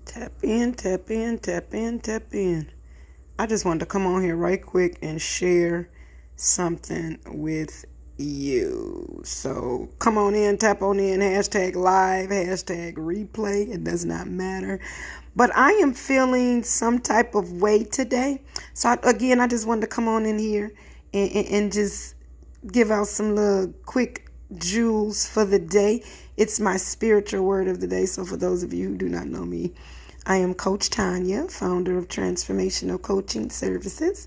Tap in, tap in, tap in, tap in. I just wanted to come on here right quick and share something with you. So come on in, tap on in, hashtag live, hashtag replay. It does not matter. But I am feeling some type of way today. So I just wanted to come on in here and just give out some little quick jewels for the day. It's my spiritual word of the day. So for those of you who do not know me, I am Coach Tanya, founder of Transformational Coaching Services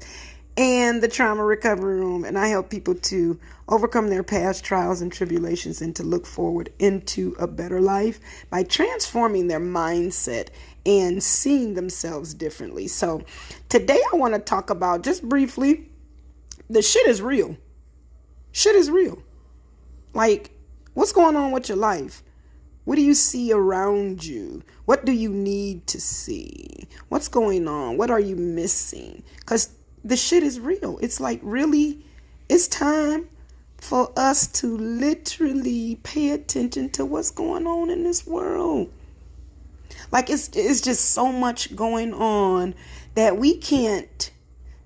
and the Trauma Recovery Room. And I help people to overcome their past trials and tribulations and to look forward into a better life by transforming their mindset and seeing themselves differently. So today I want to talk about, just briefly, the shit is real. Shit is real. Like, what's going on with your life? What do you see around you? What do you need to see? What's going on? What are you missing? Because the shit is real. It's like, really, it's time for us to literally pay attention to what's going on in this world. Like, it's just so much going on that we can't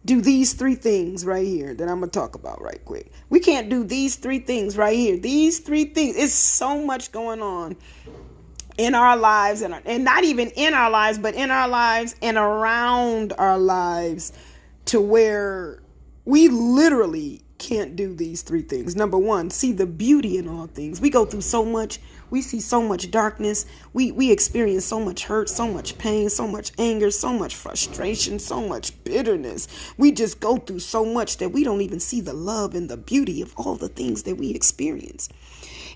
do these three things right here that I'm going to talk about right quick. We can't do these three things right here. These three things. It's so much going on in our lives and not even in our lives, but in our lives and around our lives to where we literally can't do these three things. Number one, see the beauty in all things. We go through so much. We see so much darkness. We experience so much hurt, so much pain, so much anger, so much frustration, so much bitterness. We just go through so much that we don't even see the love and the beauty of all the things that we experience.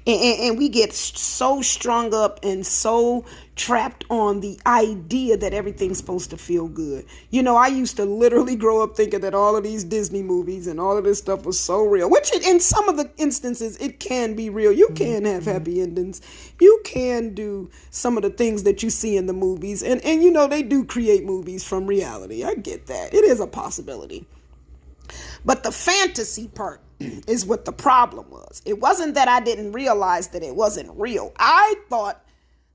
And we get so strung up and so trapped on the idea that everything's supposed to feel good. You know, I used to literally grow up thinking that all of these Disney movies and all of this stuff was so real, which in some of the instances, it can be real. You can have happy endings. You can do some of the things that you see in the movies. And you know, they do create movies from reality. I get that. It is a possibility. But the fantasy part is what the problem was. It wasn't that I didn't realize that it wasn't real. I thought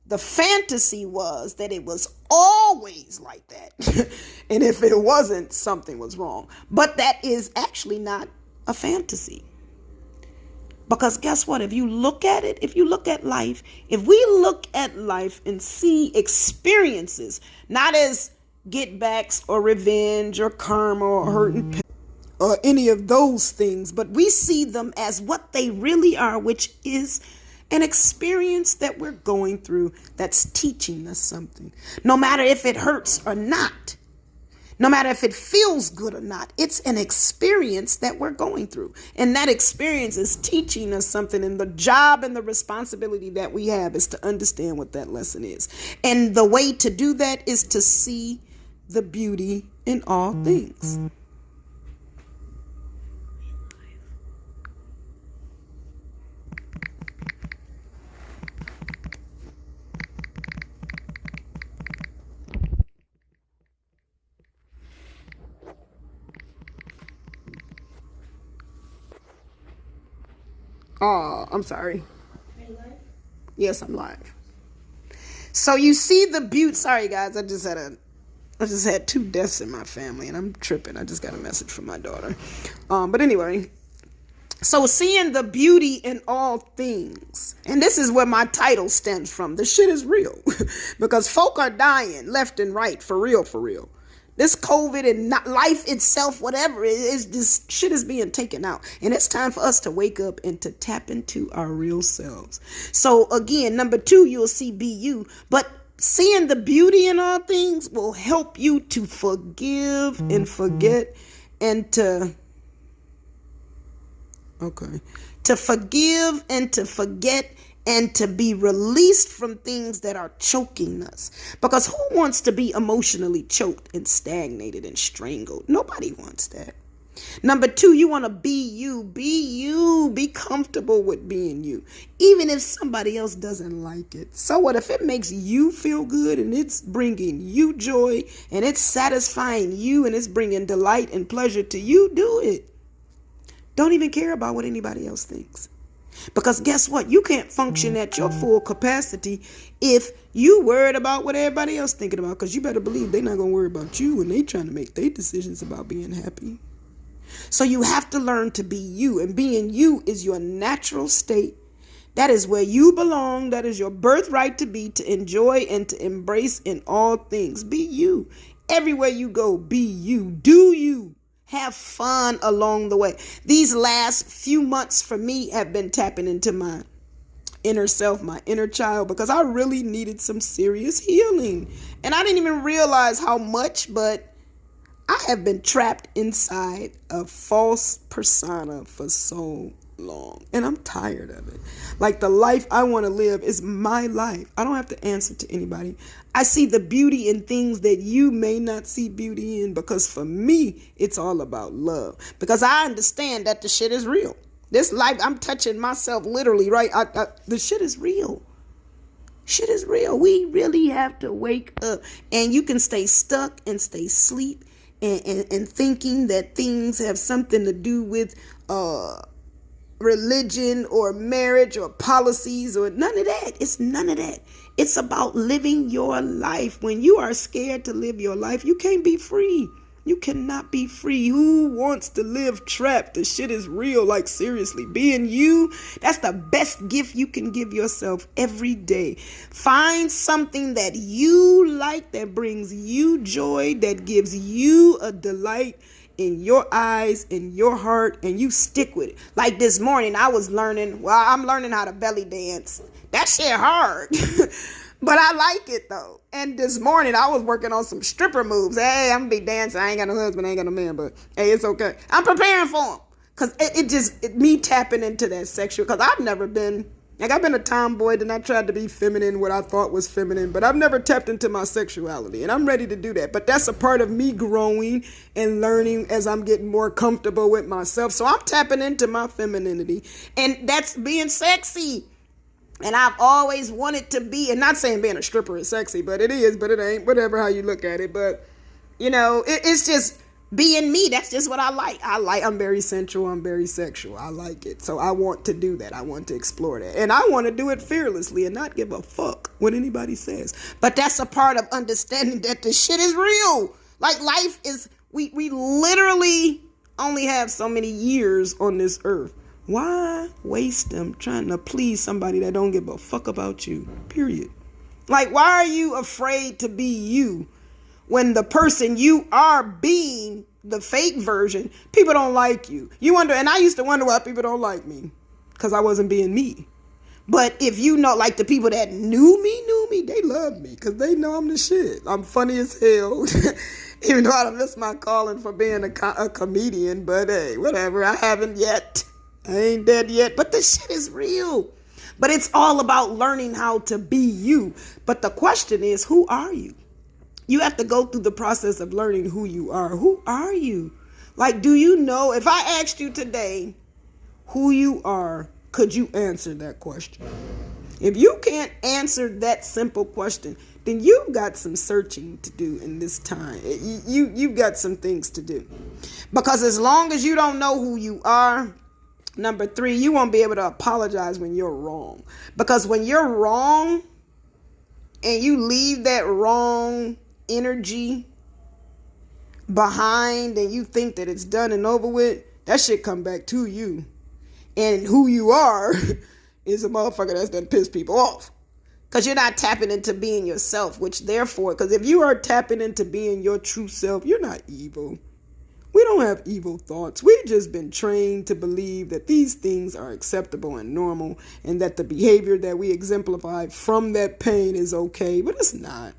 the fantasy was that it was always like that. And if it wasn't, something was wrong. But that is actually not a fantasy. Because guess what? If you look at it, if you look at life, if we look at life and see experiences, not as get backs or revenge or karma or hurt and pain, or any of those things, but we see them as what they really are, which is an experience that we're going through that's teaching us something. No matter if it hurts or not, no matter if it feels good or not, it's an experience that we're going through. And that experience is teaching us something. And the job and the responsibility that we have is to understand what that lesson is. And the way to do that is to see the beauty in all things. Oh, I'm sorry. Are you live? Yes, I'm live. So you see the beauty. Sorry, guys. I just had two deaths in my family, and I'm tripping. I just got a message from my daughter. But anyway, so seeing the beauty in all things, and this is where my title stems from. The shit is real, because folk are dying left and right, for real, for real. This COVID and not life itself, whatever it is, this shit is being taken out. And it's time for us to wake up and to tap into our real selves. So again, number two, you'll see be you. But seeing the beauty in all things will help you to forgive and forget and to forgive and to forget and to be released from things that are choking us. Because who wants to be emotionally choked and stagnated and strangled? Nobody wants that. Number two, you want to be you. Be you. Be comfortable with being you. Even if somebody else doesn't like it. So what if it makes you feel good and it's bringing you joy and it's satisfying you and it's bringing delight and pleasure to you? Do it. Don't even care about what anybody else thinks. Because guess what? You can't function at your full capacity if you worried about what everybody else thinking about. Because you better believe they're not going to worry about you when they trying to make their decisions about being happy. So you have to learn to be you. And being you is your natural state. That is where you belong. That is your birthright to be, to enjoy and to embrace in all things. Be you. Everywhere you go, be you. Do you. Have fun along the way. These last few months for me have been tapping into my inner self, my inner child, because I really needed some serious healing. And I didn't even realize how much, but I have been trapped inside a false persona for so long. And I'm tired of it. Like, the life I want to live is my life. I don't have to answer to anybody. I see the beauty in things that you may not see beauty in, because for me, it's all about love. Because I understand that the shit is real. This life, I'm touching myself literally, right? The shit is real. Shit is real. We really have to wake up. And you can stay stuck and stay asleep and thinking that things have something to do with religion or marriage or policies or none of that. It's none of that. It's about living your life. When you are scared to live your life, you can't be free. You cannot be free. Who wants to live trapped? The shit is real. Like, seriously, being you, that's the best gift you can give yourself every day. Find something that you like, that brings you joy, that gives you a delight in your eyes, in your heart, and you stick with it. Like this morning, I'm learning how to belly dance. That shit hard. But I like it though. And this morning I was working on some stripper moves. Hey, I'm gonna be dancing. I ain't got no husband, I ain't got no man, but hey, it's okay. I'm preparing for him. Cause me tapping into that sexual, cause I've never been, like, I've been a tomboy, then I tried to be feminine, what I thought was feminine, but I've never tapped into my sexuality, and I'm ready to do that. But that's a part of me growing and learning as I'm getting more comfortable with myself. So I'm tapping into my femininity, and that's being sexy. And I've always wanted to be, and not saying being a stripper is sexy, but it is, but it ain't, whatever how you look at it. But, you know, it's just being me. That's just what I like. I'm very sensual. I'm very sexual. I like it. So I want to do that. I want to explore that. And I want to do it fearlessly and not give a fuck what anybody says. But that's a part of understanding that the shit is real. Like, life is, we literally only have so many years on this earth. Why waste them trying to please somebody that don't give a fuck about you? Period. Like, why are you afraid to be you when the person you are being, the fake version, people don't like you? You wonder, and I used to wonder why people don't like me, because I wasn't being me. But if you know, like, the people that knew me, they love me because they know I'm the shit. I'm funny as hell. Even though I missed my calling for being a comedian, but hey, whatever. I haven't yet. I ain't dead yet, but the shit is real. But it's all about learning how to be you. But the question is, who are you? You have to go through the process of learning who you are. Who are you? Like, do you know, if I asked you today who you are, could you answer that question? If you can't answer that simple question, then you've got some searching to do in this time. You've got some things to do. Because as long as you don't know who you are, number 3, you won't be able to apologize when you're wrong. Because when you're wrong and you leave that wrong energy behind and you think that it's done and over with, that shit come back to you. And who you are is a motherfucker that's done piss people off. Because you're not tapping into being yourself, which therefore, because if you are tapping into being your true self, you're not evil. We don't have evil thoughts. We've just been trained to believe that these things are acceptable and normal, and that the behavior that we exemplify from that pain is okay, but it's not.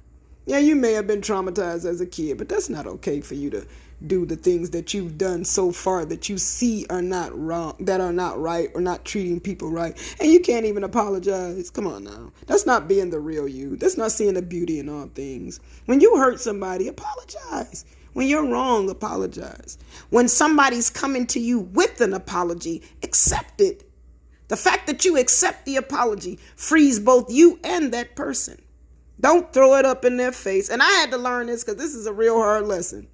Yeah, you may have been traumatized as a kid, but that's not okay for you to do the things that you've done so far that you see are not wrong, that are not right, or not treating people right. And you can't even apologize. Come on now. That's not being the real you. That's not seeing the beauty in all things. When you hurt somebody, apologize. When you're wrong, apologize. When somebody's coming to you with an apology, accept it. The fact that you accept the apology frees both you and that person. Don't throw it up in their face. And I had to learn this because this is a real hard lesson.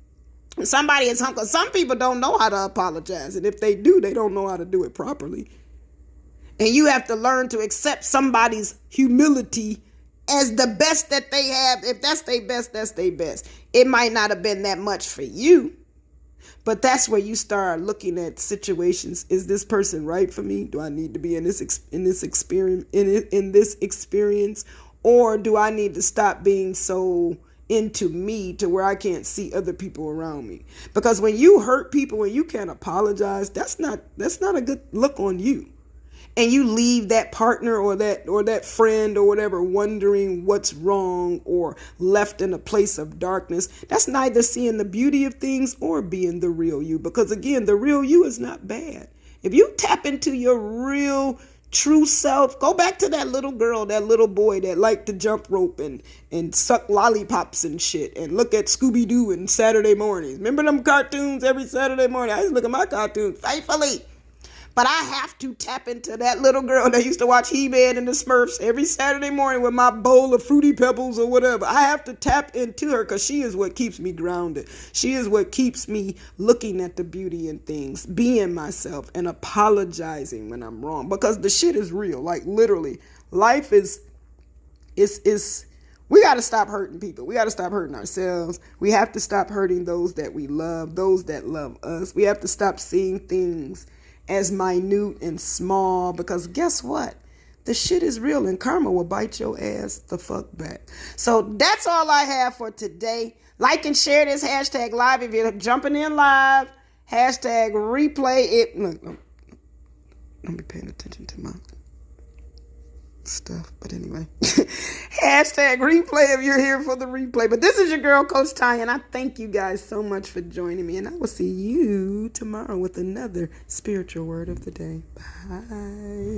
Somebody is some people don't know how to apologize. And if they do, they don't know how to do it properly. And you have to learn to accept somebody's humility as the best that they have. If that's their best, that's their best. It might not have been that much for you, but that's where you start looking at situations. Is this person right for me? Do I need to be in this experience, or do I need to stop being so into me to where I can't see other people around me? Because when you hurt people and you can't apologize, that's not a good look on you. And you leave that partner or that friend or whatever wondering what's wrong or left in a place of darkness. That's neither seeing the beauty of things or being the real you. Because again, the real you is not bad. If you tap into your real true self, go back to that little girl, that little boy that liked to jump rope and suck lollipops and shit and look at Scooby-Doo and Saturday mornings. Remember them cartoons every Saturday morning? I used to look at my cartoons faithfully. But I have to tap into that little girl that used to watch He-Man and the Smurfs every Saturday morning with my bowl of Fruity Pebbles or whatever. I have to tap into her because she is what keeps me grounded. She is what keeps me looking at the beauty in things, being myself, and apologizing when I'm wrong. Because the shit is real. Like, literally, life is we got to stop hurting people. We got to stop hurting ourselves. We have to stop hurting those that we love, those that love us. We have to stop seeing things as minute and small, because guess what? The shit is real and karma will bite your ass the fuck back. So that's all I have for today. Like and share this hashtag live if you're jumping in live. Hashtag replay it. Look, don't be paying attention to my stuff. But anyway, hashtag replay if you're here for the replay. But this is your girl, Coach Tanya, and I thank you guys so much for joining me. And I will see you tomorrow with another spiritual word of the day. Bye.